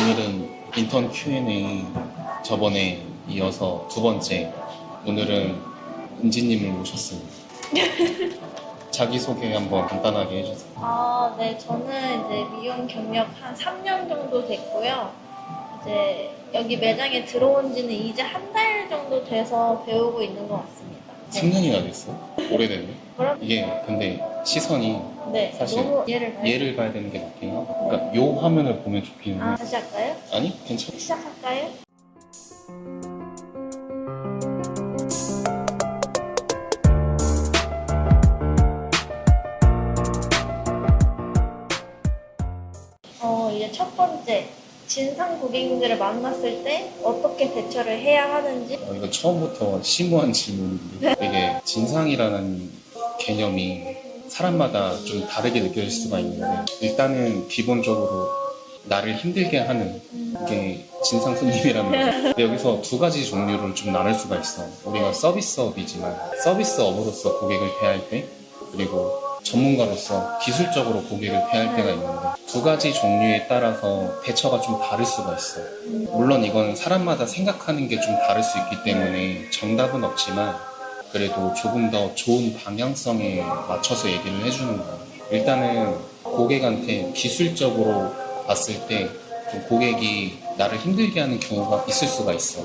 오늘은 인턴 Q&A 저번에 이어서 두 번째, 오늘은 은지님을 모셨습니다. 자기소개 한번 간단하게 해주세요. 네, 저는 이제 미용 경력 한 3년 정도 됐고요. 이제 여기 매장에 들어온 지는 이제 한 달 정도 돼서 배우고 있는 것 같습니다. 3년이나 됐어? 오래됐네. 그럼? 이게 근데 시선이 네, 사실 너무 얘를 봐야 되는 게 맞긴 하다. 그러니까 요 화면을 보면 좋긴 해. 다시 할까요? 아니, 괜찮아. 시작할까요? 이제 첫 번째, 진상 고객님들을 만났을 때 어떻게 대처를 해야 하는지. 이거 처음부터 심오한 질문인데 이게 진상이라는 개념이 사람마다 좀 다르게 느껴질 수가 있는데, 일단은 기본적으로 나를 힘들게 하는 게 진상 손님이라는 거죠. 근데 여기서 두 가지 종류를 좀 나눌 수가 있어. 우리가 서비스업이지만 서비스업으로서 고객을 대할 때, 그리고 전문가로서 기술적으로 고객을 대할 때가 있는데, 두 가지 종류에 따라서 대처가 좀 다를 수가 있어. 물론 이건 사람마다 생각하는 게 좀 다를 수 있기 때문에 정답은 없지만, 그래도 조금 더 좋은 방향성에 맞춰서 얘기를 해주는 거야. 일단은 고객한테 기술적으로 봤을 때 좀 고객이 나를 힘들게 하는 경우가 있을 수가 있어.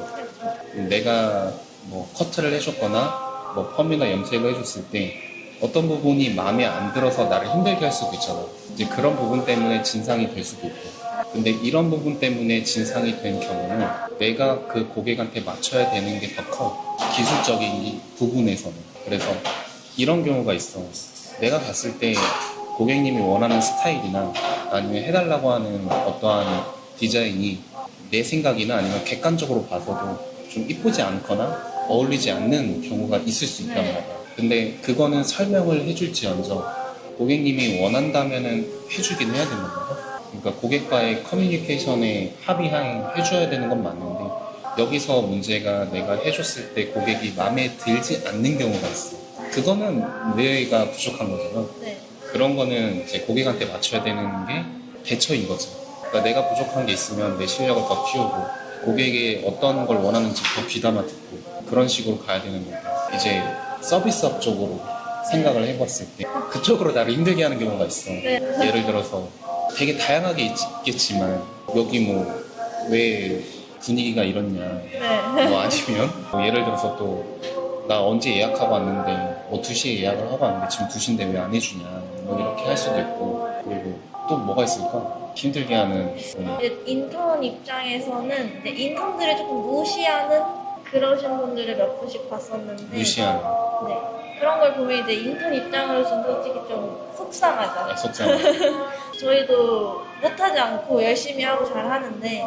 내가 뭐 커트를 해줬거나 뭐 펌이나 염색을 해줬을 때 어떤 부분이 마음에 안 들어서 나를 힘들게 할 수도 있잖아. 이제 그런 부분 때문에 진상이 될 수도 있고. 근데 이런 부분 때문에 진상이 된 경우는 내가 그 고객한테 맞춰야 되는 게 더 커. 기술적인 이 부분에서는. 그래서 이런 경우가 있어. 내가 봤을 때 고객님이 원하는 스타일이나 아니면 해달라고 하는 어떠한 디자인이 내 생각이나 아니면 객관적으로 봐서도 좀 이쁘지 않거나 어울리지 않는 경우가 있을 수 있단 말이야. 근데 그거는 설명을 해줄지언정 고객님이 원한다면은 해주긴 해야 되는 거야. 그러니까 고객과의 커뮤니케이션에 합의하에 해줘야 되는 건 맞는데, 여기서 문제가 내가 해줬을 때 고객이 마음에 들지 않는 경우가 있어. 그거는 내가 부족한 거잖아. 네. 그런 거는 이제 고객한테 맞춰야 되는 게 대처인 거지. 그러니까 내가 부족한 게 있으면 내 실력을 더 키우고 고객이 어떤 걸 원하는지 더 귀담아 듣고 그런 식으로 가야 되는 거고, 이제 서비스업 쪽으로 생각을 해봤을 때 그쪽으로 나를 힘들게 하는 경우가 있어. 네. 예를 들어서 되게 다양하게 있겠지만 여기 뭐 왜 분위기가 이렇냐, 네. 뭐 아니면 뭐 예를 들어서 또 나 언제 예약하고 왔는데 뭐 2시에 예약을 하고 왔는데 지금 2시인데 왜 안 해주냐, 뭐 이렇게 할 수도 있고. 그리고 또 뭐가 있을까? 힘들게 하는 이제 인턴 입장에서는 이제 인턴들을 조금 무시하는 그러신 분들을 몇 분씩 봤었는데, 무시하는 네. 그런 걸 보면 이제 인턴 입장으로서는 솔직히 좀 속상하죠. 속상. 저희도 못하지 않고 열심히 하고 잘 하는데,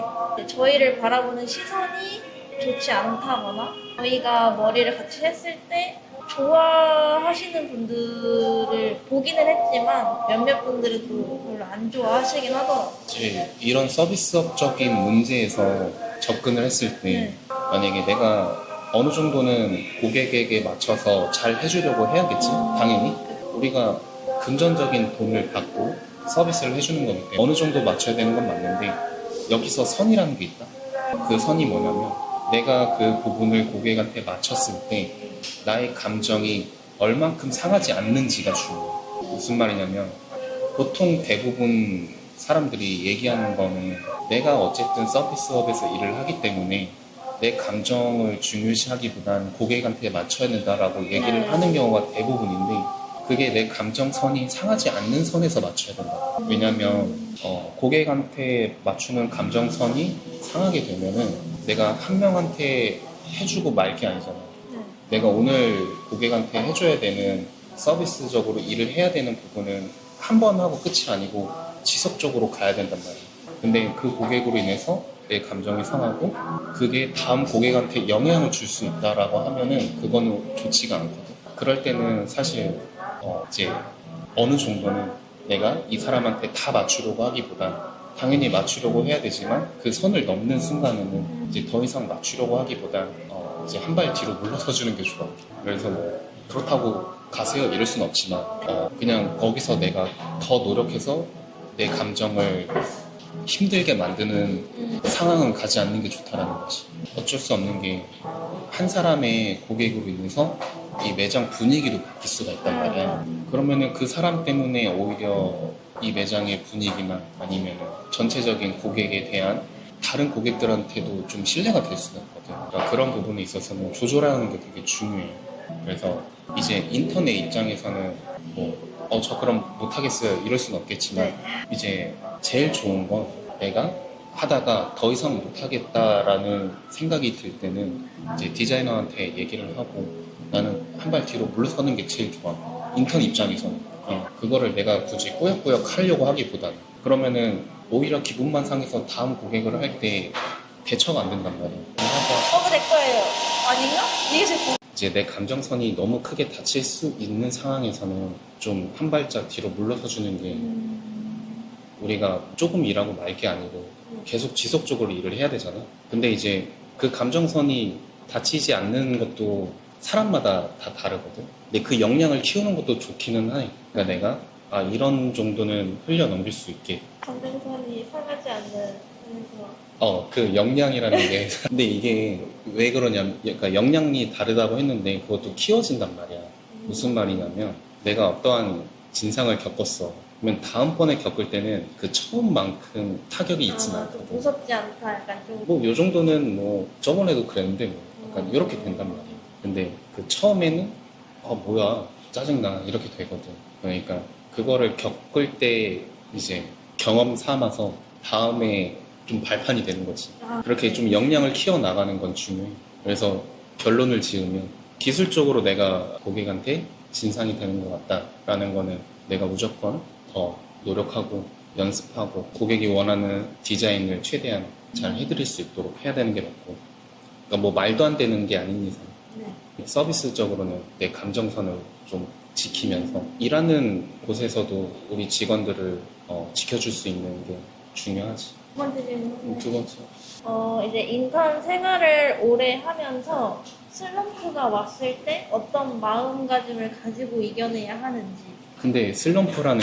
저희를 바라보는 시선이 좋지 않다거나, 저희가 머리를 같이 했을 때 좋아하시는 분들을 보기는 했지만 몇몇 분들은 또 별로 안 좋아하시긴 하더라고요. 이제 이런 서비스업적인 문제에서 접근을 했을 때 네. 만약에 내가 어느 정도는 고객에게 맞춰서 잘 해주려고 해야겠지. 당연히 우리가 금전적인 돈을 받고 서비스를 해주는 거기 때문에 어느 정도 맞춰야 되는 건 맞는데, 여기서 선이라는 게 있다. 그 선이 뭐냐면 내가 그 부분을 고객한테 맞췄을 때 나의 감정이 얼만큼 상하지 않는지가 중요해. 무슨 말이냐면, 보통 대부분 사람들이 얘기하는 거는 내가 어쨌든 서비스업에서 일을 하기 때문에 내 감정을 중요시하기보단 고객한테 맞춰야 된다라고 얘기를 하는 경우가 대부분인데, 그게 내 감정선이 상하지 않는 선에서 맞춰야 된다. 왜냐면 고객한테 맞추는 감정선이 상하게 되면은 내가 한 명한테 해주고 말 게 아니잖아. 내가 오늘 고객한테 해줘야 되는 서비스적으로 일을 해야 되는 부분은 한 번 하고 끝이 아니고 지속적으로 가야 된단 말이야. 근데 그 고객으로 인해서 내 감정이 상하고 그게 다음 고객한테 영향을 줄 수 있다라고 하면은 그거는 좋지가 않거든. 그럴 때는 사실 이제 어느 정도는 내가 이 사람한테 다 맞추려고 하기보다, 당연히 맞추려고 해야 되지만 그 선을 넘는 순간에는 이제 더 이상 맞추려고 하기보다 이제 한 발 뒤로 물러서 주는 게 좋아. 그래서 뭐 그렇다고 가세요 이럴 순 없지만 그냥 거기서 내가 더 노력해서 내 감정을 힘들게 만드는 상황은 가지 않는 게 좋다라는 거지. 어쩔 수 없는 게 한 사람의 고객으로 인해서 이 매장 분위기도 바뀔 수가 있단 말이야. 그러면은 그 사람 때문에 오히려 이 매장의 분위기나 아니면 전체적인 고객에 대한 다른 고객들한테도 좀 신뢰가 될 수가 있거든. 그러니까 그런 부분에 있어서는 조절하는 게 되게 중요해. 그래서 이제 인터넷 입장에서는 저 그럼 못하겠어요 이럴 수는 없겠지만 네. 이제 제일 좋은 건 내가 하다가 더 이상 못하겠다라는 생각이 들 때는 이제 디자이너한테 얘기를 하고 나는 한 발 뒤로 물러서는 게 제일 좋아. 인턴 입장에서는. 그거를 내가 굳이 꾸역꾸역 하려고 하기보다는. 그러면은 오히려 기분만 상해서 다음 고객을 할 때 대처가 안 된단 말이야. 저거 내 거예요. 아닌가? 이게 제 거. 이제 내 감정선이 너무 크게 다칠 수 있는 상황에서는 좀 한 발짝 뒤로 물러서 주는 게 우리가 조금 일하고 말 게 아니고 계속 지속적으로 일을 해야 되잖아. 근데 이제 그 감정선이 다치지 않는 것도 사람마다 다 다르거든. 근데 그 역량을 키우는 것도 좋기는 해. 그러니까 내가 이런 정도는 흘려 넘길 수 있게. 감정선이 상하지 않는 선에서. 그 역량이라는 게. 근데 이게 왜 그러냐면, 그러니까 역량이 다르다고 했는데 그것도 키워진단 말이야. 무슨 말이냐면, 내가 어떠한 진상을 겪었어. 그러면 다음번에 겪을 때는 그 처음만큼 타격이 있진 않거든. 무섭지 않다. 약간 좀. 뭐, 요 정도는 뭐, 저번에도 그랬는데, 뭐, 약간 이렇게 된단 말이야. 근데 그 처음에는, 뭐야, 짜증나. 이렇게 되거든. 그러니까 그거를 겪을 때 이제 경험 삼아서 다음에 좀 발판이 되는 거지. 그렇게 좀 역량을 키워나가는 건 중요해. 그래서 결론을 지으면 기술적으로 내가 고객한테 진상이 되는 것 같다라는 거는 내가 무조건 더 노력하고 연습하고 고객이 원하는 디자인을 최대한 잘 해드릴 수 있도록 해야 되는 게 맞고, 그러니까 뭐 말도 안 되는 게 아닌 이상 서비스적으로는 내 감정선을 좀 지키면서 일하는 곳에서도 우리 직원들을 지켜줄 수 있는 게 중요하지. 두 번째 질문. 두 번째. 이제 인턴 생활을 오래 하면서 슬럼프가 왔을 때 어떤 마음가짐을 가지고 이겨내야 하는지. 근데 슬럼프라는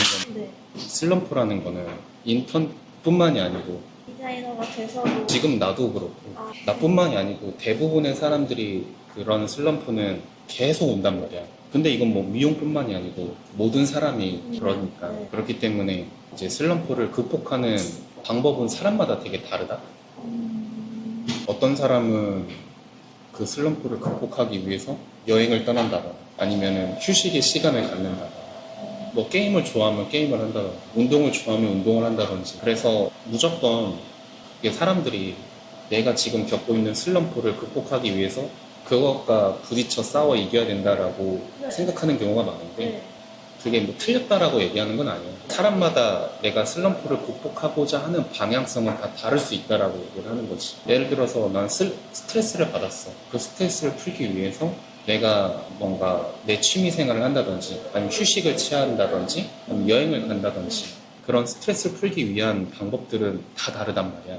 거는 인턴뿐만이 아니고 디자이너가 돼서도. 지금 나도 그렇고 나뿐만이 아니고 대부분의 사람들이 그런 슬럼프는 계속 온단 말이야. 근데 이건 뭐 미용뿐만이 아니고 모든 사람이 그러니까. 그렇기 때문에 이제 슬럼프를 극복하는 방법은 사람마다 되게 다르다. 어떤 사람은 그 슬럼프를 극복하기 위해서 여행을 떠난다거나 아니면은 휴식의 시간을 갖는다거나 뭐 게임을 좋아하면 게임을 한다거나 운동을 좋아하면 운동을 한다든지. 그래서 무조건 이게 사람들이 내가 지금 겪고 있는 슬럼프를 극복하기 위해서 그것과 부딪혀 싸워 이겨야 된다라고 생각하는 경우가 많은데 그게 뭐 틀렸다라고 얘기하는 건 아니에요. 사람마다 내가 슬럼프를 극복하고자 하는 방향성은 다 다를 수 있다라고 얘기를 하는 거지. 예를 들어서 난 스트레스를 받았어. 그 스트레스를 풀기 위해서 내가 뭔가 내 취미 생활을 한다든지 아니면 휴식을 취한다든지 아니면 여행을 간다든지 그런 스트레스를 풀기 위한 방법들은 다 다르단 말이야.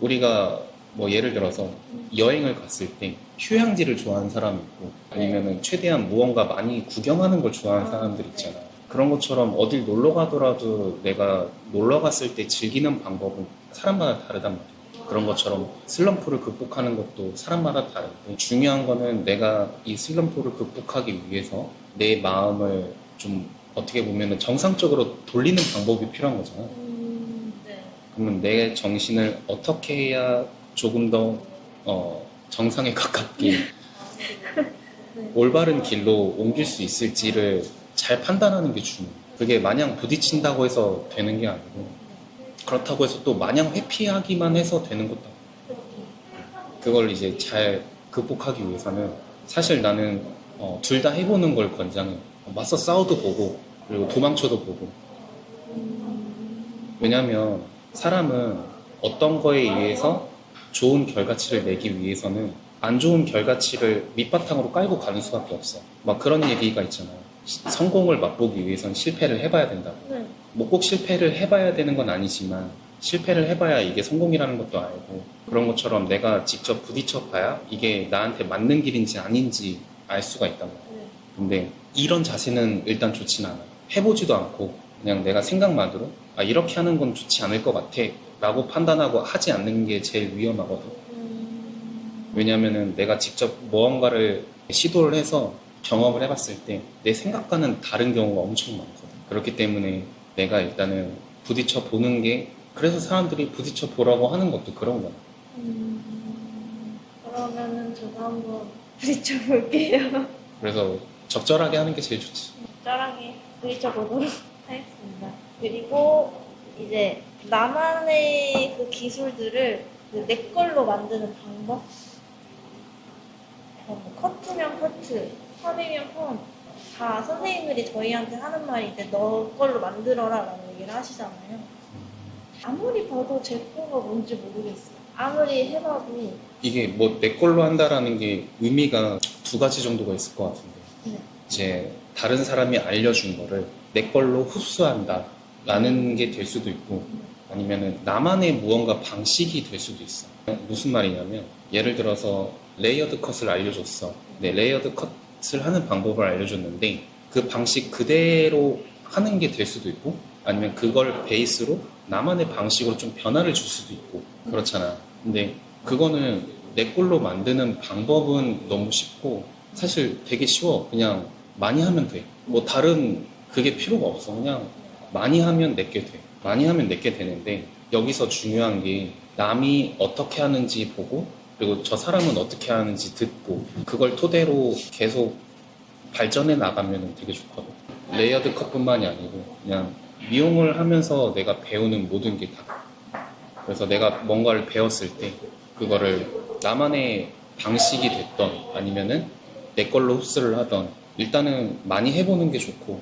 우리가 뭐 예를 들어서 여행을 갔을 때 휴양지를 좋아하는 사람이 있고 아니면은 최대한 무언가 많이 구경하는 걸 좋아하는 사람들 있잖아. 그런 것처럼 어딜 놀러 가더라도 내가 놀러 갔을 때 즐기는 방법은 사람마다 다르단 말이야. 그런 것처럼 슬럼프를 극복하는 것도 사람마다 다른데 중요한 거는 내가 이 슬럼프를 극복하기 위해서 내 마음을 좀 어떻게 보면 정상적으로 돌리는 방법이 필요한 거잖아. 그러면 내 정신을 어떻게 해야 조금 더 정상에 가깝게 올바른 길로 옮길 수 있을지를 잘 판단하는 게 중요해. 그게 마냥 부딪힌다고 해서 되는 게 아니고 그렇다고 해서 또 마냥 회피하기만 해서 되는 것도 아니고 그걸 이제 잘 극복하기 위해서는 사실 나는 둘 다 해보는 걸 권장해. 맞서 싸워도 보고 그리고 도망쳐도 보고. 왜냐면 사람은 어떤 거에 의해서 좋은 결과치를 내기 위해서는 안 좋은 결과치를 밑바탕으로 깔고 가는 수밖에 없어. 막 그런 얘기가 있잖아. 성공을 맛보기 위해선 실패를 해봐야 된다고. 뭐 꼭 실패를 해봐야 되는 건 아니지만 실패를 해봐야 이게 성공이라는 것도 알고 그런 것처럼 내가 직접 부딪혀봐야 이게 나한테 맞는 길인지 아닌지 알 수가 있단 말이야. 근데 이런 자세는 일단 좋진 않아. 해보지도 않고 그냥 내가 생각만으로 아, 이렇게 하는 건 좋지 않을 것 같아 라고 판단하고 하지 않는 게 제일 위험하거든. 왜냐면은 내가 직접 무언가를 시도를 해서 경험을 해봤을 때 내 생각과는 다른 경우가 엄청 많거든. 그렇기 때문에 내가 일단은 부딪혀 보는 게, 그래서 사람들이 부딪혀 보라고 하는 것도 그런 거야. 그러면은 저도 한번 부딪혀 볼게요. 그래서 적절하게 하는 게 제일 좋지. 짤하게 부딪혀 보도록 하겠습니다. 그리고 이제 나만의 그 기술들을 내 걸로 만드는 방법? 뭐 커트면 커트, 펌이면 펌. 다 선생님들이 저희한테 하는 말이 이제 너 걸로 만들어라 라는 얘기를 하시잖아요. 아무리 봐도 제 거가 뭔지 모르겠어요. 아무리 해봐도. 이게 뭐 내 걸로 한다라는 게 의미가 두 가지 정도가 있을 것 같은데. 네. 이제 다른 사람이 알려준 거를 내 걸로 흡수한다 라는 게 될 수도 있고, 아니면은 나만의 무언가 방식이 될 수도 있어. 무슨 말이냐면, 예를 들어서 레이어드 컷을 알려줬어. 네, 레이어드 컷을 하는 방법을 알려줬는데 그 방식 그대로 하는 게 될 수도 있고, 아니면 그걸 베이스로 나만의 방식으로 좀 변화를 줄 수도 있고 그렇잖아. 근데 그거는 내 걸로 만드는 방법은 너무 쉽고, 사실 되게 쉬워. 그냥 많이 하면 돼. 뭐 다른 그게 필요가 없어. 그냥 많이 하면 내게 돼. 많이 하면 내게 되는데, 여기서 중요한 게 남이 어떻게 하는지 보고, 그리고 저 사람은 어떻게 하는지 듣고, 그걸 토대로 계속 발전해 나가면 되게 좋거든. 레이어드 컷뿐만이 아니고 그냥 미용을 하면서 내가 배우는 모든 게 다. 그래서 내가 뭔가를 배웠을 때 그거를 나만의 방식이 됐던 아니면은 내 걸로 흡수를 하던, 일단은 많이 해보는 게 좋고,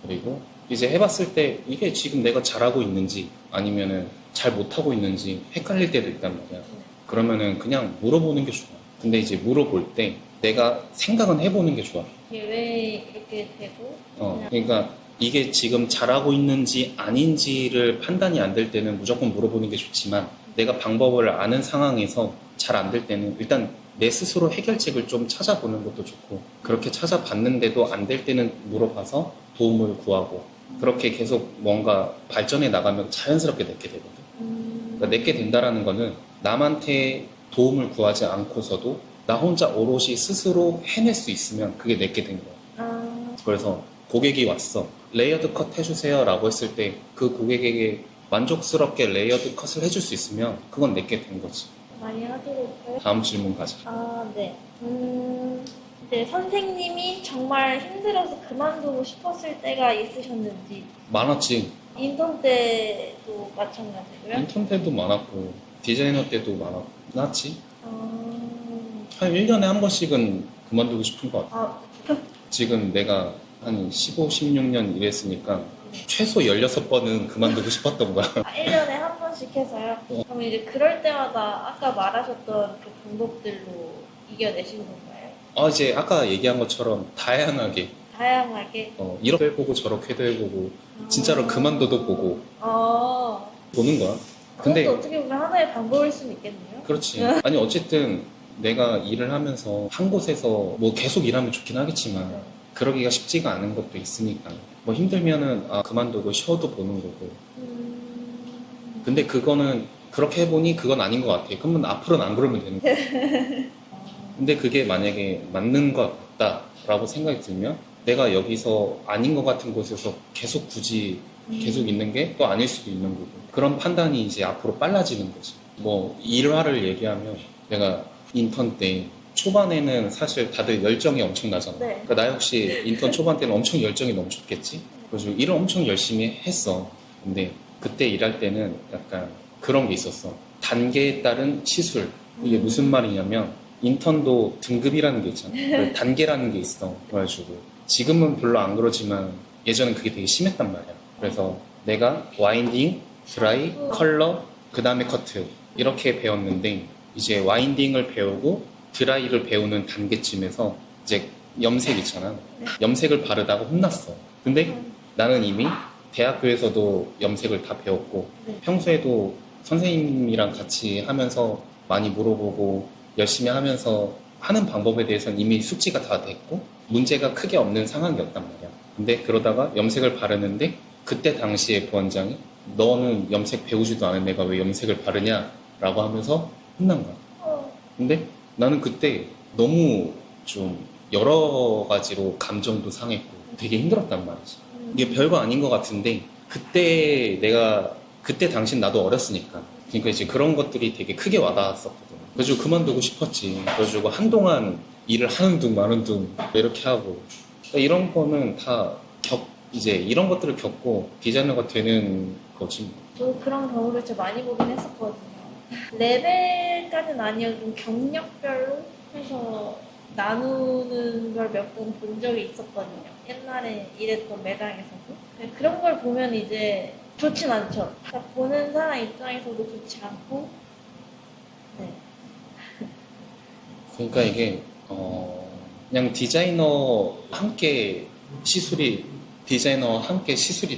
그리고 이제 해봤을 때 이게 지금 내가 잘하고 있는지 아니면은 잘 못하고 있는지 헷갈릴 때도 있단 말이야. 그러면은 그냥 물어보는 게 좋아. 근데 이제 물어볼 때 내가 생각은 해보는 게 좋아. 이게 왜 이렇게 되고? 그러니까 이게 지금 잘하고 있는지 아닌지를 판단이 안 될 때는 무조건 물어보는 게 좋지만, 내가 방법을 아는 상황에서 잘 안 될 때는 일단 내 스스로 해결책을 좀 찾아보는 것도 좋고, 그렇게 찾아봤는데도 안 될 때는 물어봐서 도움을 구하고, 그렇게 계속 뭔가 발전해 나가면 자연스럽게 내게 되거든. 그러니까 내게 된다라는 거는 남한테 도움을 구하지 않고서도 나 혼자 오롯이 스스로 해낼 수 있으면 그게 내게 된 거야. 그래서 고객이 왔어. 레이어드 컷 해주세요 라고 했을 때 그 고객에게 만족스럽게 레이어드 컷을 해줄 수 있으면 그건 내게 된 거지. 많이 하도록 해요. 다음 질문 가자. 네. 네, 선생님이 정말 힘들어서 그만두고 싶었을 때가 있으셨는지. 많았지. 인턴 때도 마찬가지고요. 인턴 때도 많았고 디자이너 때도 많았지. 한 1년에 한 번씩은 그만두고 싶은 것 같아. 지금 내가 한 15, 16년 일했으니까 최소 16번은 그만두고 싶었던 거야. 1년에 한 번씩 해서요? 그럼 이제 그럴 때마다 아까 말하셨던 그 방법들로 이겨내시는 건가요? 이제 아까 얘기한 것처럼 다양하게, 다양하게? 이렇게 해보고 저렇게도 해보고 진짜로 그만둬도 보고 보는 거야. 근데 그것도 어떻게 보면 하나의 방법일 수는 있겠네요. 그렇지. 아니 어쨌든 내가 일을 하면서 한 곳에서 뭐 계속 일하면 좋긴 하겠지만 그러기가 쉽지가 않은 것도 있으니까, 뭐 힘들면은 그만두고 쉬어도 보는 거고. 근데 그거는 그렇게 해보니 그건 아닌 것 같아. 그러면 앞으로는 안 그러면 되는 거야. 근데 그게 만약에 맞는 것 같다라고 생각이 들면 내가 여기서 아닌 것 같은 곳에서 계속 굳이 계속 있는 게 또 아닐 수도 있는 거고, 그런 판단이 이제 앞으로 빨라지는 거지. 뭐 일화를 얘기하면, 내가 인턴 때 초반에는 사실 다들 열정이 엄청나잖아. 네. 그러니까 나 역시 인턴 초반 때는 엄청 열정이 넘쳤겠지. 그래서 일을 엄청 열심히 했어. 근데 그때 일할 때는 약간 그런 게 있었어. 단계에 따른 시술. 이게 무슨 말이냐면, 인턴도 등급이라는 게 있잖아. 그 단계라는 게 있어. 그래가지고 지금은 별로 안 그러지만 예전엔 그게 되게 심했단 말이야. 그래서 내가 와인딩, 드라이, 컬러, 그 다음에 커트 이렇게 배웠는데, 이제 와인딩을 배우고 드라이를 배우는 단계쯤에서 이제 염색 있잖아. 염색을 바르다가 혼났어. 근데 나는 이미 대학교에서도 염색을 다 배웠고, 평소에도 선생님이랑 같이 하면서 많이 물어보고 열심히 하면서 하는 방법에 대해서는 이미 숙지가 다 됐고 문제가 크게 없는 상황이었단 말이야. 근데 그러다가 염색을 바르는데 그때 당시에 부원장이 너는 염색 배우지도 않은 애가 왜 염색을 바르냐? 라고 하면서 혼난 거야. 근데 나는 그때 너무 좀 여러 가지로 감정도 상했고 되게 힘들었단 말이지. 이게 별거 아닌 것 같은데 그때 당신 나도 어렸으니까. 그러니까 이제 그런 것들이 되게 크게 와닿았었거든. 그래가지고 그만두고 싶었지. 그래가지고 한동안 일을 하는 둥 마는 둥 이렇게 하고. 그러니까 이런 거는 다 이제 이런 것들을 겪고 디자이너가 되는 거지. 저도 그런 경우를 진짜 많이 보긴 했었거든요. 레벨까지는 아니어도 좀 경력별로 해서 나누는 걸 몇 번 본 적이 있었거든요. 옛날에 일했던 매장에서도. 그런 걸 보면 이제 좋진 않죠. 그러니까 보는 사람 입장에서도 좋지 않고. 네. 그러니까 이게 그냥 디자이너와 함께 시술이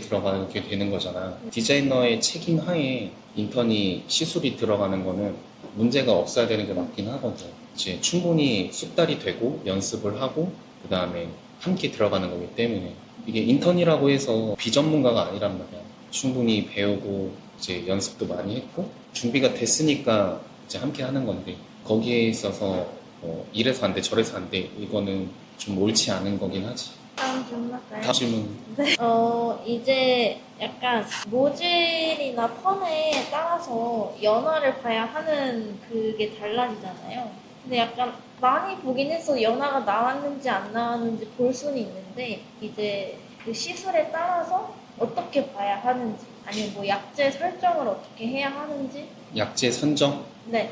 들어가게 되는 거잖아. 디자이너의 책임 하에 인턴이 시술이 들어가는 거는 문제가 없어야 되는 게 맞긴 하거든. 이제 충분히 숙달이 되고 연습을 하고 그 다음에 함께 들어가는 거기 때문에 이게 인턴이라고 해서 비전문가가 아니란 말이야. 충분히 배우고 이제 연습도 많이 했고 준비가 됐으니까 이제 함께 하는 건데 거기에 있어서 이래서 안 돼 저래서 안 돼 이거는 좀 옳지 않은 거긴 하지. 다음 질문 할까요? 다음 질문. 네. 이제 약간 모질이나 펌에 따라서 연화를 봐야 하는 그게 달라지잖아요. 근데 약간 많이 보긴 해서 연화가 나왔는지 안 나왔는지 볼 수는 있는데 이제 그 시술에 따라서 어떻게 봐야 하는지 아니면 뭐 약제 설정을 어떻게 해야 하는지 약제 선정? 네.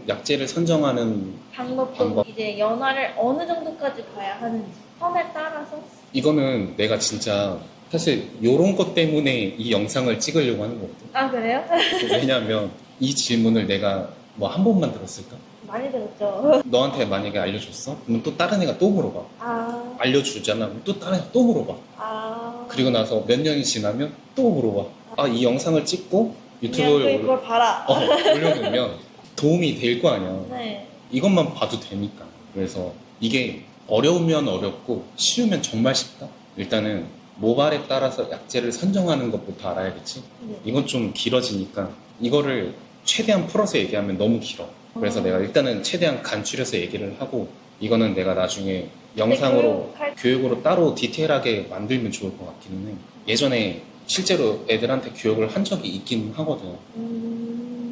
약제를 선정하는 방법도 방법. 이제 연화를 어느 정도까지 봐야 하는지 펌에 따라서 이거는 내가 진짜 사실 요런 것 때문에 이 영상을 찍으려고 하는 거거든. 아 그래요? 왜냐면 이 질문을 내가 뭐 한 번만 들었을까? 많이 들었죠. 너한테 만약에 알려줬어? 그러면 또 다른 애가 또 물어봐. 아, 알려주잖아. 그럼 또 다른 애가 또 물어봐. 아. 그리고 나서 몇 년이 지나면 또 물어봐. 아, 이 영상을 찍고 그냥 유튜브에 그걸 봐라. 올려놓으면 도움이 될 거 아니야. 네. 이것만 봐도 되니까. 그래서 이게 어려우면 어렵고 쉬우면 정말 쉽다. 일단은 모발에 따라서 약제를 선정하는 것부터 알아야겠지. 네. 이건 좀 길어지니까 이거를 최대한 풀어서 얘기하면 너무 길어. 그래서 내가 일단은 최대한 간추려서 얘기를 하고 이거는 내가 나중에 영상으로 교육으로 따로 디테일하게 만들면 좋을 것 같기는 해. 예전에 실제로 애들한테 교육을 한 적이 있긴 하거든.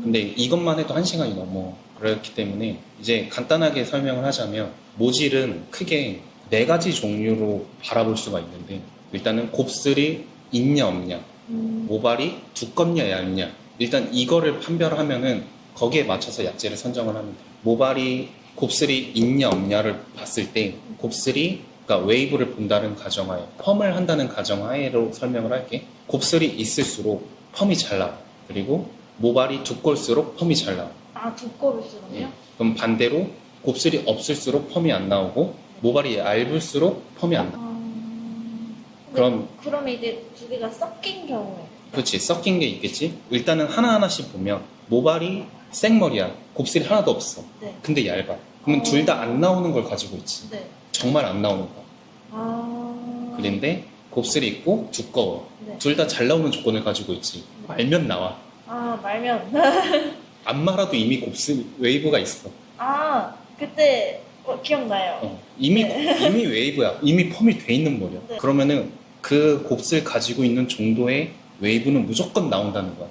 근데 이것만 해도 1시간이 넘어. 그렇기 때문에 이제 간단하게 설명을 하자면 모질은 크게 4가지 종류로 바라볼 수가 있는데 일단은 곱슬이 있냐 없냐, 모발이 두껍냐 얇냐. 일단 이거를 판별하면은 거기에 맞춰서 약제를 선정을 하면 돼. 모발이 곱슬이 있냐 없냐를 봤을 때 곱슬이 그러니까 웨이브를 본다는 가정하에 펌을 한다는 가정하에로 설명을 할게. 곱슬이 있을수록 펌이 잘 나와. 그리고 모발이 두꺼울수록 펌이 잘 나와. 아, 두꺼울수록요? 그럼 반대로 곱슬이 없을수록 펌이 안 나오고 모발이 얇을수록 펌이 안 나와. 그러면 이제 두 개가 섞인 경우에. 그렇지, 섞인 게 있겠지. 일단은 하나하나씩 보면 모발이 생머리야. 곱슬이 하나도 없어. 네. 근데 얇아. 그러면 둘 다 안 나오는 걸 가지고 있지. 네. 정말 안 나오는 거. 아. 그런데 곱슬이 있고 두꺼워. 네. 둘 다 잘 나오는 조건을 가지고 있지. 말면 나와. 아, 말면. 안 말아도 이미 곱슬 웨이브가 있어. 아, 그때 기억나요. 이미 네. 이미 웨이브야. 이미 펌이 돼 있는 머리야. 네. 그러면은 그 곱슬 가지고 있는 정도의 웨이브는 무조건 나온다는 거야.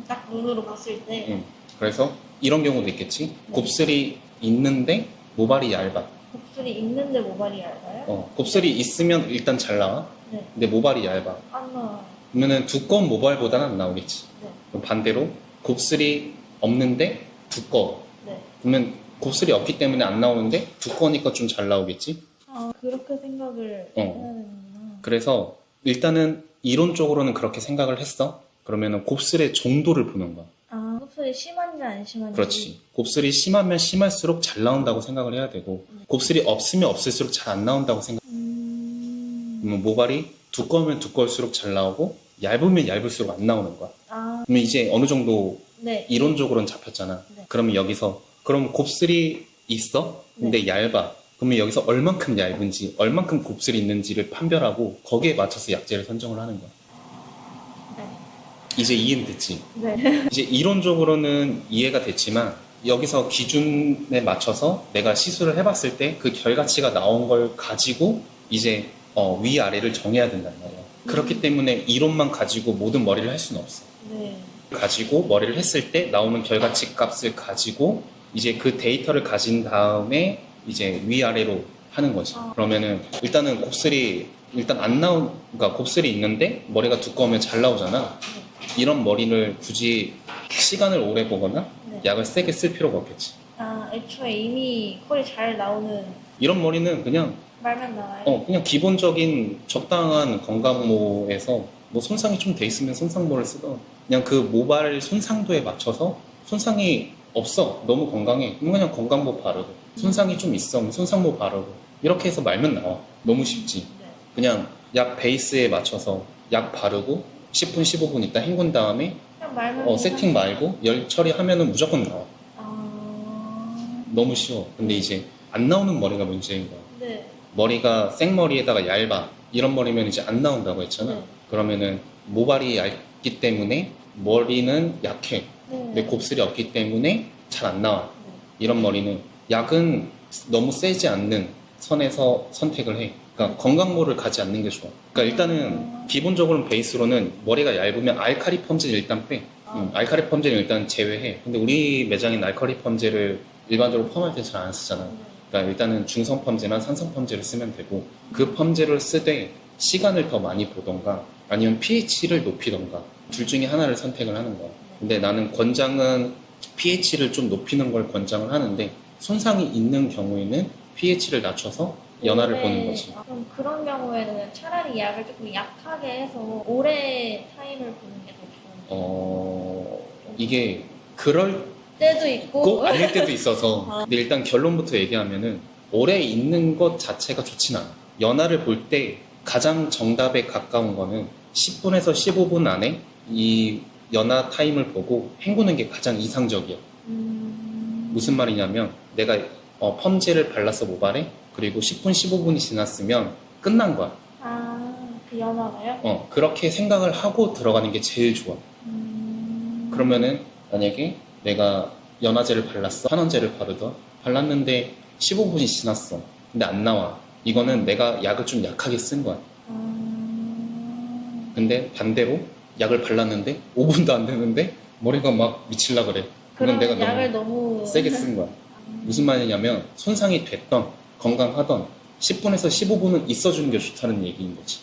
딱 눈으로 봤을 때. 그래서 이런 경우도 있겠지. 곱슬이 있는데 모발이 얇아. 곱슬이 있는데 모발이 얇아요? 곱슬이 있으면 일단 잘 나와. 네. 근데 모발이 얇아. 안 나와요. 그러면은 두꺼운 모발보다는 안 나오겠지. 네. 그럼 반대로 곱슬이 없는데 두꺼워. 네. 그러면 곱슬이 없기 때문에 안 나오는데 두꺼우니까 좀 잘 나오겠지. 아, 그렇게 생각을 해야 되는구나. 그래서 일단은 이론적으로는 그렇게 생각을 했어. 그러면은 곱슬의 정도를 보는 거야. 아, 곱슬이 심한지 안 심한지. 그렇지. 곱슬이 심하면 심할수록 잘 나온다고 생각을 해야 되고 곱슬이 없으면 없을수록 잘 안 나온다고 생각. 그러면 모발이 두꺼우면 두꺼울수록 잘 나오고 얇으면 얇을수록 안 나오는 거야. 아, 그러면 이제 어느 정도 네. 이론적으로는 잡혔잖아. 네. 그러면 여기서 그럼 곱슬이 있어? 근데 얇아. 그러면 여기서 얼만큼 얇은지, 얼만큼 곱슬이 있는지를 판별하고 거기에 맞춰서 약재를 선정을 하는 거야. 네. 이제 이해는 됐지? 네. 이제 이론적으로는 이해가 됐지만 여기서 기준에 맞춰서 내가 시술을 해봤을 때 그 결과치가 나온 걸 가지고 이제 위아래를 정해야 된단 말이야. 그렇기 때문에 이론만 가지고 모든 머리를 할 수는 없어. 네. 가지고 머리를 했을 때 나오는 결과치 값을 가지고 이제 그 데이터를 가진 다음에 이제 위아래로 하는 거지. 그러면은 일단은 곱슬이 일단 안 나온, 그러니까 곱슬이 있는데 머리가 두꺼우면 잘 나오잖아. 이런 머리를 굳이 시간을 오래 보거나 네. 약을 세게 쓸 필요가 없겠지. 아, 애초에 이미 컬이 잘 나오는 이런 머리는 그냥 말만 나와요? 그냥 기본적인 적당한 건강모에서 뭐 손상이 좀 돼 있으면 손상모를 쓰던 그냥 그 모발 손상도에 맞춰서 손상이 없어 너무 건강해 그럼 그냥 건강모 바르고 손상이 좀 있어 그럼 손상모 바르고 이렇게 해서 말면 나와. 너무 쉽지. 네. 그냥 약 베이스에 맞춰서 약 바르고 10분 15분 있다 헹군 다음에 그냥 말만 세팅 말고 열 처리하면은 무조건 나와. 아... 너무 쉬워. 근데 이제 안 나오는 머리가 문제인 거야. 네. 머리가 생머리에다가 얇아 이런 머리면 이제 안 나온다고 했잖아. 네. 그러면은 모발이 얇기 때문에 머리는 약해. 네. 근데 곱슬이 없기 때문에 잘 안 나와. 네. 이런 머리는 약은 너무 세지 않는 선에서 선택을 해. 그러니까 건강모를 가지 않는 게 좋아. 그러니까 일단은 기본적으로는 베이스로는 머리가 얇으면 알칼리 펌제를 일단 빼. 알칼리 펌제는 일단 제외해. 근데 우리 매장인 알칼리 펌제를 일반적으로 펌할 때 잘 안 쓰잖아. 그러니까 일단은 중성 펌제나 산성 펌제를 쓰면 되고 그 펌제를 쓰되 시간을 더 많이 보던가 아니면 pH를 높이던가 둘 중에 하나를 선택을 하는 거야. 근데 나는 권장은 pH를 좀 높이는 걸 권장을 하는데 손상이 있는 경우에는 pH를 낮춰서 연화를 보는 거지. 그럼 그런 경우에는 차라리 약을 조금 약하게 해서 오래 타임을 보는 게 더 좋은 이게 그럴 때도 있고 꼭 아닐 때도 있어서 근데 일단 결론부터 얘기하면은 오래 있는 것 자체가 좋진 않아. 연화를 볼 때 가장 정답에 가까운 거는 10분에서 15분 안에 이 연화 타임을 보고 헹구는 게 가장 이상적이야. 무슨 말이냐면 내가 펌제를 발랐어 모발에 그리고 10분 15분이 지났으면 끝난 거야. 그 연화가요? 그렇게 생각을 하고 들어가는 게 제일 좋아. 그러면은 만약에 내가 연화제를 발랐어 환원제를 발랐는데 15분이 지났어 근데 안 나와. 이거는 내가 약을 좀 약하게 쓴 거야. 근데 반대로 약을 발랐는데 5분도 안 됐는데 머리가 막 미칠라 그래. 그건 내가 약을 너무 세게 쓴 거야. 무슨 말이냐면 손상이 됐던 건강하던 10분에서 15분은 있어주는 게 좋다는 얘기인 거지.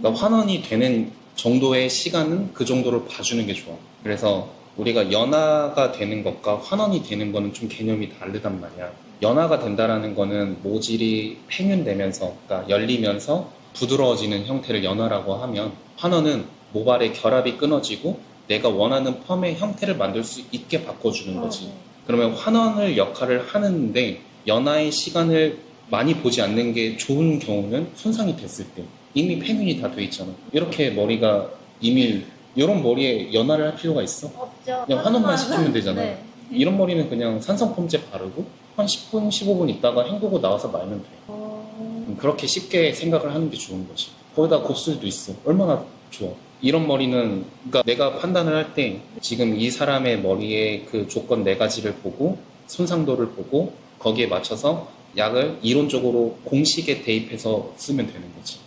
그러니까 환원이 되는 정도의 시간은 그 정도를 봐주는 게 좋아. 그래서 우리가 연화가 되는 것과 환원이 되는 거는 좀 개념이 다르단 말이야. 연화가 된다라는 거는 모질이 팽윤되면서, 그러니까 열리면서 부드러워지는 형태를 연화라고 하면, 환원은 모발의 결합이 끊어지고 내가 원하는 펌의 형태를 만들 수 있게 바꿔주는 거지. 그러면 환원을 역할을 하는데 연화의 시간을 많이 보지 않는 게 좋은 경우는 손상이 됐을 때 이미 팽윤이 다 돼 있잖아. 이렇게 머리가 이미 이런 머리에 연화를 할 필요가 있어? 없죠. 그냥 환원만 시키면 되잖아. 네. 이런 머리는 그냥 산성 펌제 바르고 한 10분, 15분 있다가 헹구고 나와서 말면 돼. 그렇게 쉽게 생각을 하는 게 좋은 거지. 거기다 곱슬도 있어. 얼마나 좋아. 이런 머리는 그러니까 내가 판단을 할 때 지금 이 사람의 머리의 그 조건 4가지를 보고 손상도를 보고 거기에 맞춰서 약을 이론적으로 공식에 대입해서 쓰면 되는 거지.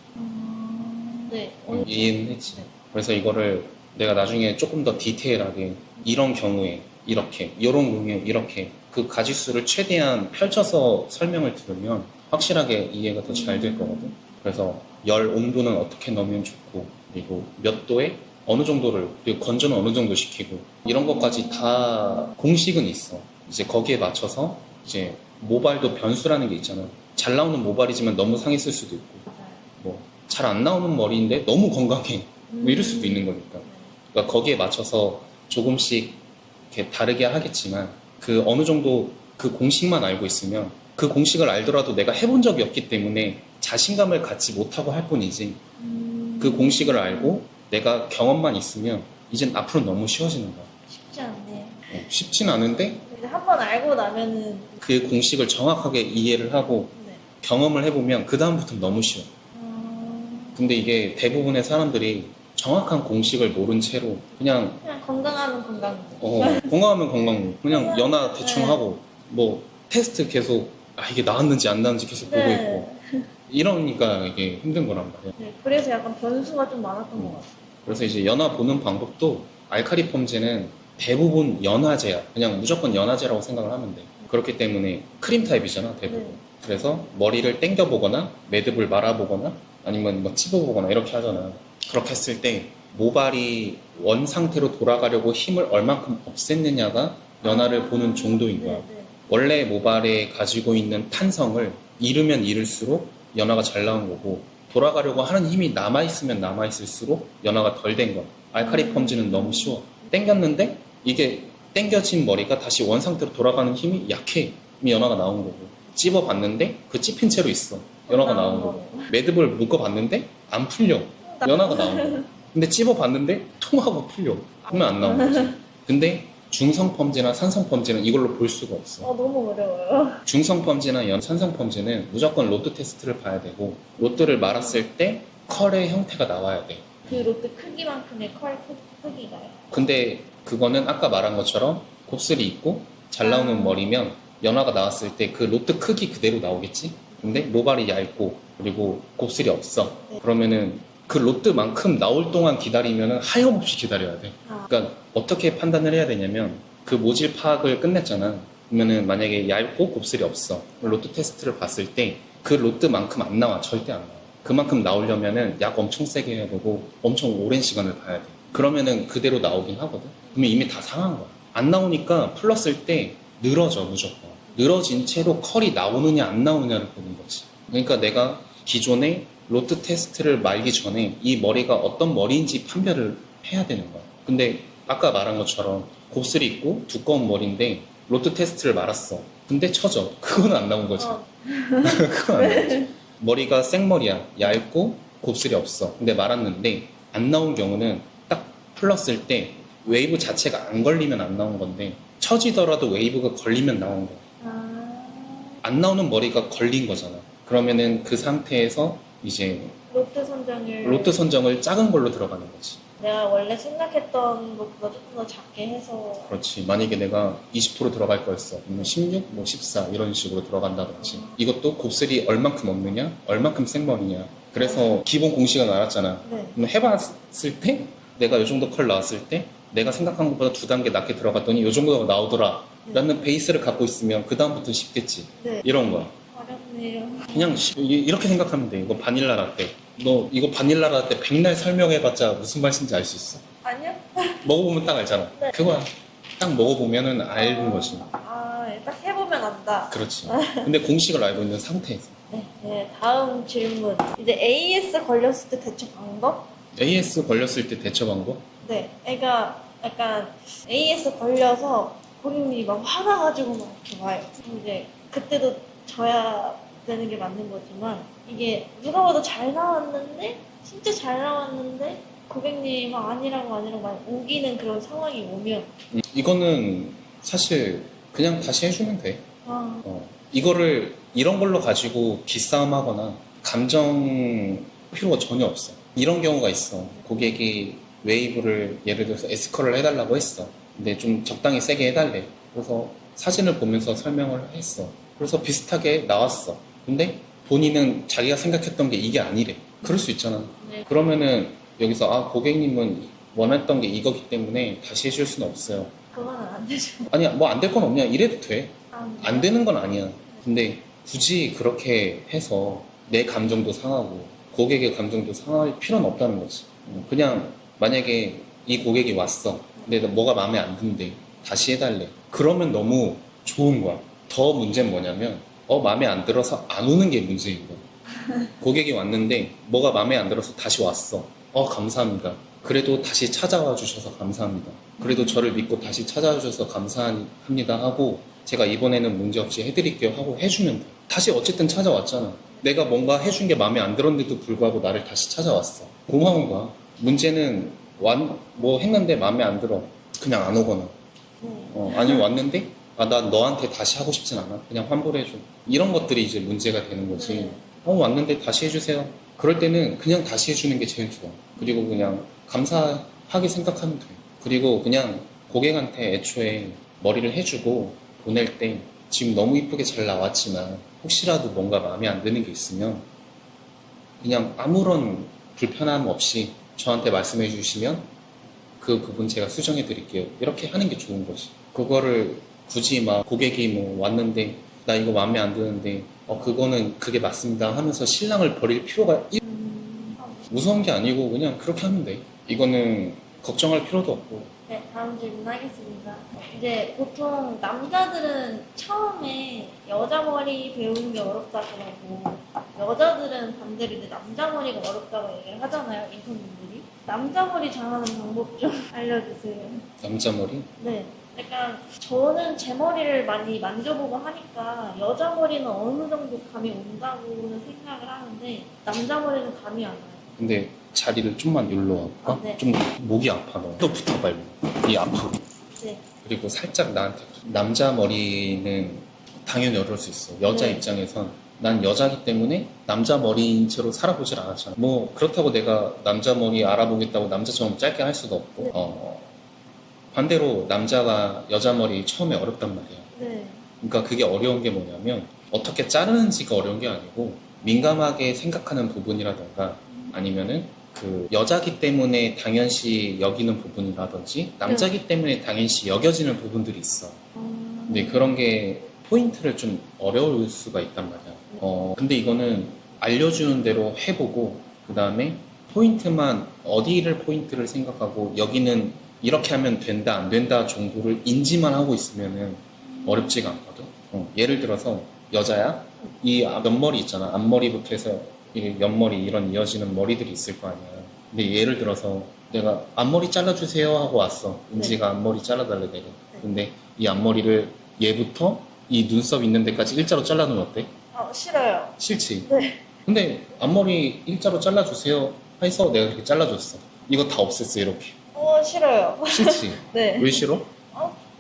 네. 이해는 했지. 그래서 이거를 내가 나중에 조금 더 디테일하게 이런 경우에 이렇게 이런 경우에 이렇게 그 가지수를 최대한 펼쳐서 설명을 들으면 확실하게 이해가 더 잘 될 거거든. 그래서 열 온도는 어떻게 넣으면 좋고 그리고 몇 도에 어느 정도를 그리고 건조는 어느 정도 시키고 이런 것까지 다 공식은 있어. 이제 거기에 맞춰서 이제 모발도 변수라는 게 있잖아. 잘 나오는 모발이지만 너무 상했을 수도 있고 뭐 잘 안 나오는 머리인데 너무 건강해 뭐 이럴 수도 있는 거니까. 그러니까 거기에 맞춰서 조금씩 이렇게 다르게 하겠지만 그 어느 정도 그 공식만 알고 있으면 그 공식을 알더라도 내가 해본 적이 없기 때문에 자신감을 갖지 못하고 할 뿐이지 그 공식을 알고 내가 경험만 있으면 이젠 앞으로 너무 쉬워지는 거야. 쉽지 않네요. 쉽진 않은데 한 번 알고 나면은 그 공식을 정확하게 이해를 하고 네. 경험을 해보면 그 다음부터는 너무 쉬워. 근데 이게 대부분의 사람들이 정확한 공식을 모른 채로 그냥 그냥 건강하면 건강. 건강하면 건강, 그냥 연하 대충 네. 하고 뭐 테스트 계속 이게 나왔는지 안 나왔는지 계속 보고 있고 이러니까 이게 힘든 거란 말이야. 네, 그래서 약간 변수가 좀 많았던 것 같아요. 그래서 이제 연화 보는 방법도 알카리 펌제는 대부분 연화제야. 그냥 무조건 연화제라고 생각을 하면 돼. 그렇기 때문에 크림 타입이잖아, 대부분. 네. 그래서 머리를 당겨보거나 매듭을 말아보거나 아니면 뭐 찝어보거나 이렇게 하잖아. 그렇게 했을 때 모발이 원 상태로 돌아가려고 힘을 얼만큼 없앴느냐가 연화를 보는 정도인 거야. 네, 네. 원래 모발에 가지고 있는 탄성을 잃으면 잃을수록 연화가 잘 나온 거고, 돌아가려고 하는 힘이 남아있으면 남아있을수록 연화가 덜 된 거야. 알카리 펌지는 너무 쉬워. 당겼는데 이게 당겨진 머리가 다시 원 상태로 돌아가는 힘이 약해. 그럼 연화가 나온 거고, 찝어봤는데 그 찝힌 채로 있어. 연화가 나온 거고, 매듭을 묶어봤는데 안 풀려. 연화가 나온 거야. 근데 찝어봤는데 통하고 풀려. 그러면 안 나온 거지. 근데 중성 펌제나 산성 펌제는 이걸로 볼 수가 없어. 너무 어려워요. 중성 펌제나 산성 펌제는 무조건 로트 테스트를 봐야 되고, 로트를 말았을 때 컬의 형태가 나와야 돼. 그 로트 크기만큼의 컬 크기가요? 근데 그거는 아까 말한 것처럼 곱슬이 있고 잘 나오는 머리면 연화가 나왔을 때 그 로트 크기 그대로 나오겠지? 근데 모발이 얇고 그리고 곱슬이 없어. 네. 그러면은 그 로트만큼 나올 동안 기다리면은 하염없이 기다려야 돼. 그러니까 어떻게 판단을 해야 되냐면, 그 모질 파악을 끝냈잖아. 그러면은 만약에 얇고 곱슬이 없어. 로트 테스트를 봤을 때 그 로트만큼 안 나와. 절대 안 나와. 그만큼 나오려면은 약 엄청 세게 해야 되고 엄청 오랜 시간을 봐야 돼. 그러면은 그대로 나오긴 하거든. 그러면 이미 다 상한 거야. 안 나오니까 풀렀을 때 늘어져, 무조건. 늘어진 채로 컬이 나오느냐 안 나오느냐를 보는 거지. 그러니까 내가 기존에 로트 테스트를 말기 전에 이 머리가 어떤 머리인지 판별을 해야 되는 거야. 근데 아까 말한 것처럼 곱슬이 있고 두꺼운 머리인데 로트 테스트를 말았어. 근데 처져. 그건 안 나온 거지. 그건 안 나온 거지. 머리가 생머리야. 얇고 곱슬이 없어. 근데 말았는데 안 나온 경우는 딱 풀렀을 때 웨이브 자체가 안 걸리면 안 나온 건데, 처지더라도 웨이브가 걸리면 나온 거야. 안 나오는 머리가 걸린 거잖아. 그러면은 그 상태에서 이제 로트 선정을 작은 걸로 들어가는 거지. 내가 원래 생각했던 것보다 조금 더 작게 해서. 그렇지. 만약에 내가 20% 들어갈 거였어. 그러면 16, 뭐 14 이런 식으로 들어간다든지. 이것도 곱슬이 얼만큼 없느냐, 얼만큼 생머리냐. 그래서 기본 공식은 알았잖아. 네. 그럼 해봤을 때 내가 이 정도 컬 나왔을 때 내가 생각한 것보다 2단계 낮게 들어갔더니 이 정도가 나오더라 라는 베이스를 갖고 있으면 그 다음부터는 쉽겠지. 네. 이런 거야. 어렵네요. 그냥 이렇게 생각하면 돼. 이거 바닐라 라떼. 너 이거 바닐라 라떼 백날 설명해봤자 무슨 맛인지 알 수 있어? 아니요? 먹어보면 딱 알잖아. 네. 그거야. 딱 먹어보면은 알는 거지. 딱 해보면 안다. 그렇지. 근데 공식을 알고 있는 상태에서. 네, 다음 질문. 이제 AS 걸렸을 때 대처 방법? AS 걸렸을 때 대처 방법? 네, 애가 약간 AS 걸려서 고객님이 막 화나가지고 막 이렇게 와요. 이제 그때도 져야 되는 게 맞는 거지만, 이게 누가 봐도 잘 나왔는데, 진짜 잘 나왔는데 고객님이 막 아니라고 막 우기는 그런 상황이 오면 이거는 사실 그냥 다시 해주면 돼. 아, 이거를 이런 걸로 가지고 기싸움 하거나 감정 필요가 전혀 없어. 이런 경우가 있어. 고객이 웨이브를 예를 들어서 S컬을 해달라고 했어. 근데 좀 적당히 세게 해달래. 그래서 사진을 보면서 설명을 했어. 그래서 비슷하게 나왔어. 근데 본인은 자기가 생각했던 게 이게 아니래. 그럴 수 있잖아. 네. 그러면은 여기서 고객님은 원했던 게 이거기 때문에 다시 해줄 수는 없어요. 그거는 안 되죠. 아니야, 뭐 안 될 건 없냐. 이래도 돼. 안 돼. 되는 건 아니야. 근데 굳이 그렇게 해서 내 감정도 상하고 고객의 감정도 상할 필요는 없다는 거지. 그냥 만약에 이 고객이 왔어. 근데 뭐가 마음에 안 든대. 다시 해달래. 그러면 너무 좋은 거야. 더 문제는 뭐냐면 마음에 안 들어서 안 오는 게 문제인 거야. 고객이 왔는데 뭐가 마음에 안 들어서 다시 왔어. 감사합니다. 그래도 다시 찾아와 주셔서 감사합니다. 그래도 저를 믿고 다시 찾아와 주셔서 감사합니다 하고, 제가 이번에는 문제없이 해드릴게요 하고 해주면 돼. 다시 어쨌든 찾아왔잖아. 내가 뭔가 해준 게 마음에 안 들었는데도 불구하고 나를 다시 찾아왔어. 고마운 거야. 문제는 뭐 했는데 마음에 안 들어. 그냥 안 오거나. 아니면 왔는데 아, 난 너한테 다시 하고 싶진 않아. 그냥 환불해줘. 이런 것들이 이제 문제가 되는 거지. 왔는데 다시 해주세요. 그럴 때는 그냥 다시 해주는 게 제일 좋아. 그리고 그냥 감사하게 생각하면 돼. 그리고 그냥 고객한테 애초에 머리를 해주고 보낼 때 지금 너무 이쁘게 잘 나왔지만 혹시라도 뭔가 마음에 안 드는 게 있으면 그냥 아무런 불편함 없이 저한테 말씀해 주시면 그 부분 제가 수정해 드릴게요. 이렇게 하는 게 좋은 거지. 그거를 굳이 막 고객이 뭐 왔는데 나 이거 마음에 안 드는데 그거는 그게 맞습니다 하면서 신랑을 버릴 필요가 무서운 게 아니고 그냥 그렇게 하면 돼. 이거는 걱정할 필요도 없고. 네, 다음 질문 하겠습니다. 이제 보통 남자들은 처음에 여자 머리 배우는 게 어렵다고 하고 여자들은 반대로 이제 남자 머리가 어렵다고 얘기를 하잖아요, 인턴분들이. 남자 머리 잘하는 방법 좀 알려주세요. 남자 머리? 네. 약간 저는 제 머리를 많이 만져보고 하니까 여자 머리는 어느 정도 감이 온다고는 생각을 하는데 남자 머리는 감이 안 와요. 근데 자리를 좀만 눌러 볼까? 네. 좀 목이 아파 너. 또 붙어봐 일로. 이 앞으로. 네. 그리고 살짝 나한테 남자 머리는 당연히 어려울 수 있어. 여자 네. 입장에선 난 여자기 때문에 남자 머리인 채로 살아보질 않았잖아. 뭐 그렇다고 내가 남자 머리 알아보겠다고 남자처럼 짧게 할 수도 없고. 네. 반대로 남자가 여자 머리 처음에 어렵단 말이야. 네. 그러니까 그게 어려운 게 뭐냐면 어떻게 자르는지가 어려운 게 아니고 민감하게 생각하는 부분이라던가 아니면은 그 여자기 때문에 당연시 여기는 부분이라든지 남자기 때문에 당연시 여겨지는 부분들이 있어. 근데 그런 게 포인트를 좀 어려울 수가 있단 말이야. 근데 이거는 알려주는 대로 해보고 그 다음에 포인트만 어디를 포인트를 생각하고 여기는 이렇게 하면 된다 안 된다 정도를 인지만 하고 있으면은 어렵지가 않거든. 예를 들어서 여자야 이 옆머리 있잖아. 앞머리부터 해서 이 옆머리 이런 이어지는 머리들이 있을 거 아니야. 근데 예를 들어서 내가 앞머리 잘라주세요 하고 왔어. 은지가 앞머리 잘라달래 내가. 근데 이 앞머리를 얘부터 이 눈썹 있는 데까지 일자로 잘라놓으면 어때? 싫어요. 싫지? 네. 근데 앞머리 일자로 잘라주세요 해서 내가 그렇게 잘라줬어. 이거 다 없앴어 이렇게. 싫어요. 싫지? 네. 왜 싫어?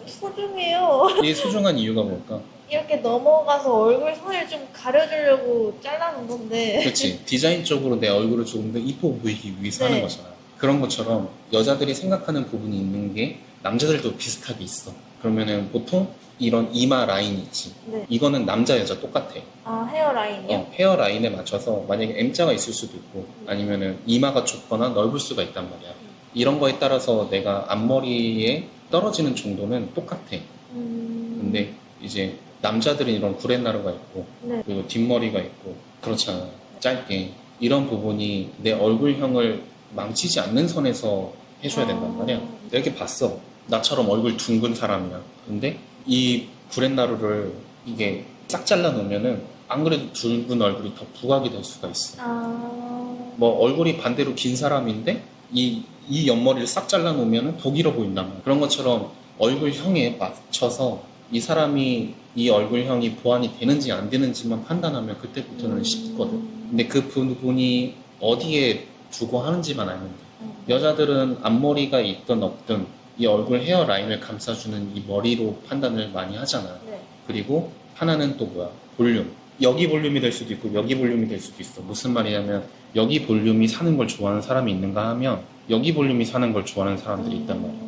소중해요. 이게 소중한 이유가 뭘까? 이렇게 넘어가서 얼굴 선을 좀 가려주려고 잘라놓은 건데. 그렇지. 디자인적으로 내 얼굴을 조금 더 이뻐 보이기 위해서 네. 하는 거잖아. 그런 것처럼 여자들이 생각하는 부분이 있는 게 남자들도 비슷하게 있어. 그러면은 보통 이런 이마 라인이 있지. 네. 이거는 남자 여자 똑같아. 헤어라인이요? 헤어 라인에 맞춰서 만약에 M자가 있을 수도 있고 아니면은 이마가 좁거나 넓을 수가 있단 말이야. 이런 거에 따라서 내가 앞머리에 떨어지는 정도는 똑같아. 근데 이제 남자들은 이런 구렛나루가 있고 네. 그리고 뒷머리가 있고 그렇잖아. 짧게. 이런 부분이 내 얼굴형을 망치지 않는 선에서 해줘야 된단 말이야. 내가 이렇게 봤어. 나처럼 얼굴 둥근 사람이야. 근데 이 구렛나루를 이게 싹 잘라 놓으면은 안 그래도 둥근 얼굴이 더 부각이 될 수가 있어. 뭐 얼굴이 반대로 긴 사람인데 이 옆머리를 싹 잘라 놓으면은 더 길어 보인단 말이야. 그런 것처럼 얼굴형에 맞춰서 이 사람이 이 얼굴형이 보완이 되는지 안 되는지만 판단하면 그때부터는 쉽거든. 근데 그 부분이 어디에 두고 하는지만 알면 돼. 여자들은 앞머리가 있든 없든 이 얼굴 헤어 라인을 감싸주는 이 머리로 판단을 많이 하잖아. 네. 그리고 하나는 또 뭐야? 볼륨. 여기 볼륨이 될 수도 있고 여기 볼륨이 될 수도 있어. 무슨 말이냐면 여기 볼륨이 사는 걸 좋아하는 사람이 있는가 하면 여기 볼륨이 사는 걸 좋아하는 사람들이 있단 말이야.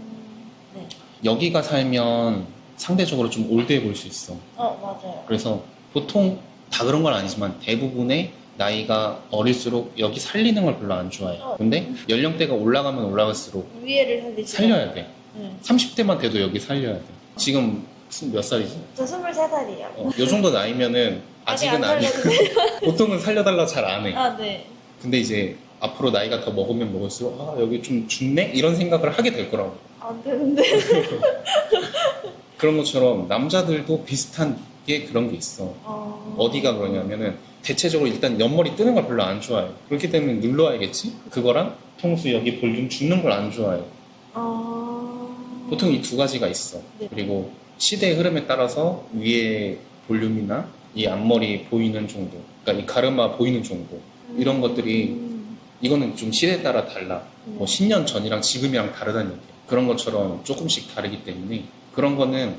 네. 여기가 살면 상대적으로 좀 올드해 보일 수 있어. 맞아요. 그래서 보통 다 그런 건 아니지만 대부분의 나이가 어릴수록 여기 살리는 걸 별로 안 좋아해. 근데 연령대가 올라가면 올라갈수록 위에를 살리지. 살려야 돼. 네. 30대만 돼도 여기 살려야 돼. 지금 몇 살이지? 저 23살이에요. 요 정도 나이면은 아직은 안 아니고 보통은 살려달라 잘 안 해. 네. 근데 이제 앞으로 나이가 더 먹으면 먹을수록 여기 좀 죽네? 이런 생각을 하게 될 거라고. 안 되는데. 그런 것처럼 남자들도 비슷한 게 그런 게 있어. 어디가 그러냐면은 대체적으로 일단 옆머리 뜨는 걸 별로 안 좋아해. 그렇기 때문에 눌러야겠지? 그거랑 통수 여기 볼륨 죽는 걸 안 좋아해. 보통 이 두 가지가 있어. 네. 그리고 시대의 흐름에 따라서 위에 볼륨이나 이 앞머리 보이는 정도, 그러니까 이 가르마 보이는 정도 이런 것들이 이거는 좀 시대에 따라 달라. 뭐 10년 전이랑 지금이랑 다르다는 얘기야. 그런 것처럼 조금씩 다르기 때문에 그런 거는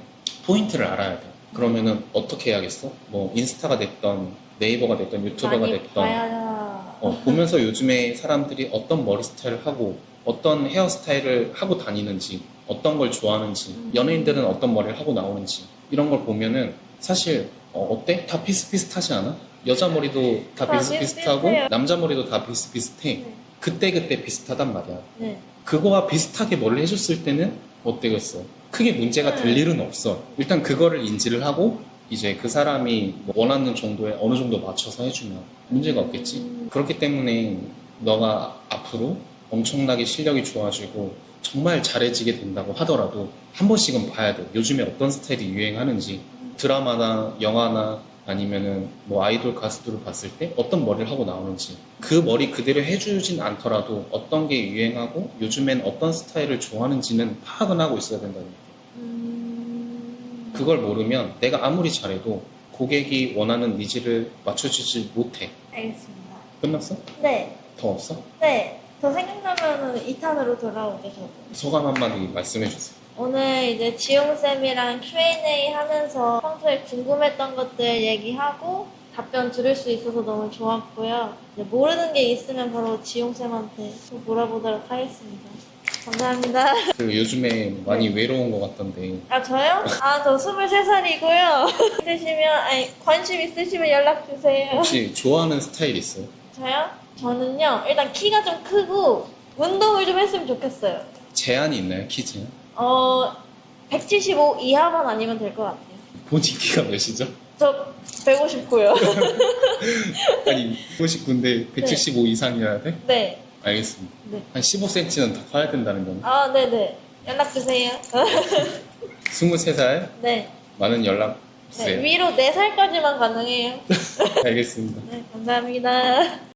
포인트를 알아야 돼. 그러면은 어떻게 해야겠어? 뭐 인스타가 됐던 네이버가 됐던 유튜버가 많이 됐던 봐야. 보면서 요즘에 사람들이 어떤 머리 스타일을 하고 어떤 헤어스타일을 하고 다니는지 어떤 걸 좋아하는지 연예인들은 어떤 머리를 하고 나오는지 이런 걸 보면은 사실 어때? 다 비슷비슷하지 않아? 여자 머리도 다 다 비슷비슷하고 비슷비슷해요. 남자 머리도 다 비슷비슷해. 네. 그때그때 비슷하단 말이야. 네. 그거와 비슷하게 머리를 해줬을 때는 어때겠어? 크게 문제가 될 일은 없어. 일단 그거를 인지를 하고 이제 그 사람이 뭐 원하는 정도에 어느 정도 맞춰서 해주면 문제가 없겠지. 그렇기 때문에 너가 앞으로 엄청나게 실력이 좋아지고 정말 잘해지게 된다고 하더라도 한 번씩은 봐야 돼. 요즘에 어떤 스타일이 유행하는지 드라마나 영화나 아니면은 뭐 아이돌 가수들을 봤을 때 어떤 머리를 하고 나오는지 그 머리 그대로 해주진 않더라도 어떤 게 유행하고 요즘엔 어떤 스타일을 좋아하는지는 파악은 하고 있어야 된다는 얘기야. 그걸 모르면 내가 아무리 잘해도 고객이 원하는 니즈를 맞춰주지 못해. 알겠습니다. 끝났어? 네. 더 없어? 네. 더 생각나면은 2탄으로 돌아오죠, 저도. 소감 한마디 말씀해주세요. 오늘 이제 지용쌤이랑 Q&A 하면서 평소에 궁금했던 것들 얘기하고 답변 들을 수 있어서 너무 좋았고요. 이제 모르는 게 있으면 바로 지용쌤한테 또 물어보도록 하겠습니다. 감사합니다. 그 요즘에 많이 외로운 것 같던데 아, 저요? 아, 저 23살이고요. 관심 있으시면 연락주세요. 혹시 좋아하는 스타일 있어요? 저요? 저는요, 일단 키가 좀 크고 운동을 좀 했으면 좋겠어요. 제한이 있나요? 키 제한? 175 이하만 아니면 될 것 같아요. 본인 키가 몇이죠? 저 159요. 아니 159인데 175 이상이어야 돼? 네. 알겠습니다. 네. 한 15cm는 더 커야 된다는 건데 아, 네네. 연락주세요. 23살 네. 많은 연락 네. 주세요. 위로 4살까지만 가능해요. 알겠습니다. 네, 감사합니다.